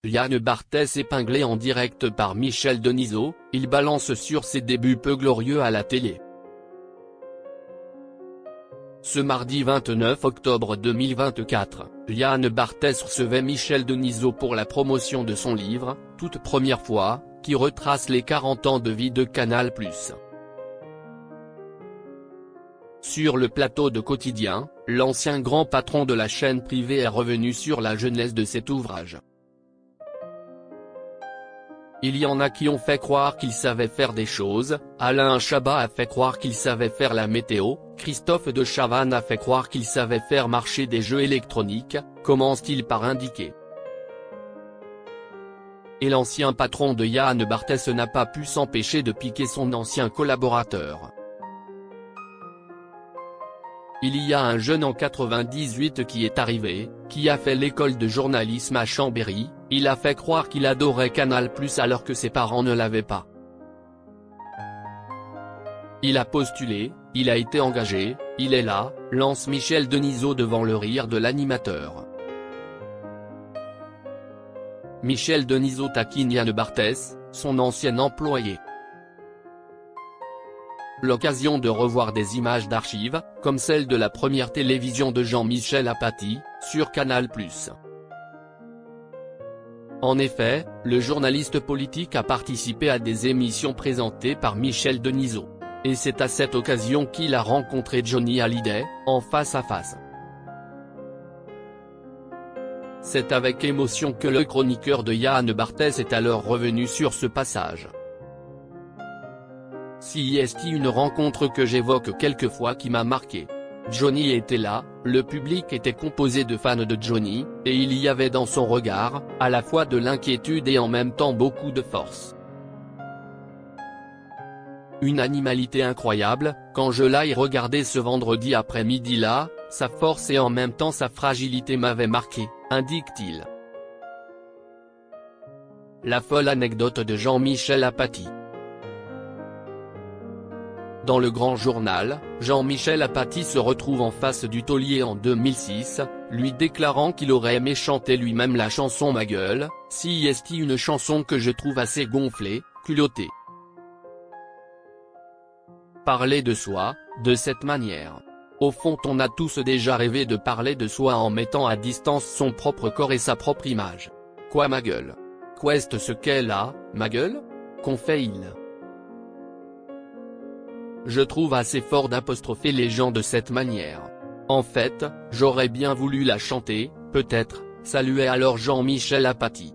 Yann Barthès épinglé en direct par Michel Denisot, il balance sur ses débuts peu glorieux à la télé. Ce mardi 29 octobre 2024, Yann Barthès recevait Michel Denisot pour la promotion de son livre, toute première fois, qui retrace les 40 ans de vie de Canal+. Sur le plateau de Quotidien, l'ancien grand patron de la chaîne privée est revenu sur la jeunesse de cet ouvrage. Il y en a qui ont fait croire qu'il savait faire des choses, Alain Chabat a fait croire qu'il savait faire la météo, Christophe de Chavannes a fait croire qu'il savait faire marcher des jeux électroniques, commence-t-il par indiquer. Et l'ancien patron de Yann Barthès n'a pas pu s'empêcher de piquer son ancien collaborateur. Il y a un jeune en 98 qui est arrivé, qui a fait l'école de journalisme à Chambéry, il a fait croire qu'il adorait Canal+ alors que ses parents ne l'avaient pas. Il a postulé, il a été engagé, il est là, lance Michel Denisot devant le rire de l'animateur. Michel Denisot taquine Yann Barthès, son ancien employé. L'occasion de revoir des images d'archives, comme celle de la première télévision de Jean-Michel Apathy, sur Canal+. En effet, le journaliste politique a participé à des émissions présentées par Michel Denisot. Et c'est à cette occasion qu'il a rencontré Johnny Hallyday, en face à face. C'est avec émotion que le chroniqueur de Yann Barthès est alors revenu sur ce passage. Si est une rencontre que j'évoque quelquefois qui m'a marqué. Johnny était là, le public était composé de fans de Johnny, et il y avait dans son regard, à la fois de l'inquiétude et en même temps beaucoup de force. Une animalité incroyable, quand je l'ai regardé ce vendredi après-midi-là, sa force et en même temps sa fragilité m'avaient marqué, indique-t-il. La folle anecdote de Jean-Michel Apathy. Dans le grand journal, Jean-Michel Apathy se retrouve en face du taulier en 2006, lui déclarant qu'il aurait aimé chanter lui-même la chanson Ma gueule, si est une chanson que je trouve assez gonflée, culottée. Parler de soi, de cette manière. Au fond on a tous déjà rêvé de parler de soi en mettant à distance son propre corps et sa propre image. Quoi ma gueule? Qu'est-ce ce qu'elle a, ma gueule? Qu'en fait-il? Je trouve assez fort d'apostropher les gens de cette manière. En fait, j'aurais bien voulu la chanter, peut-être, saluait alors Jean-Michel Apathy.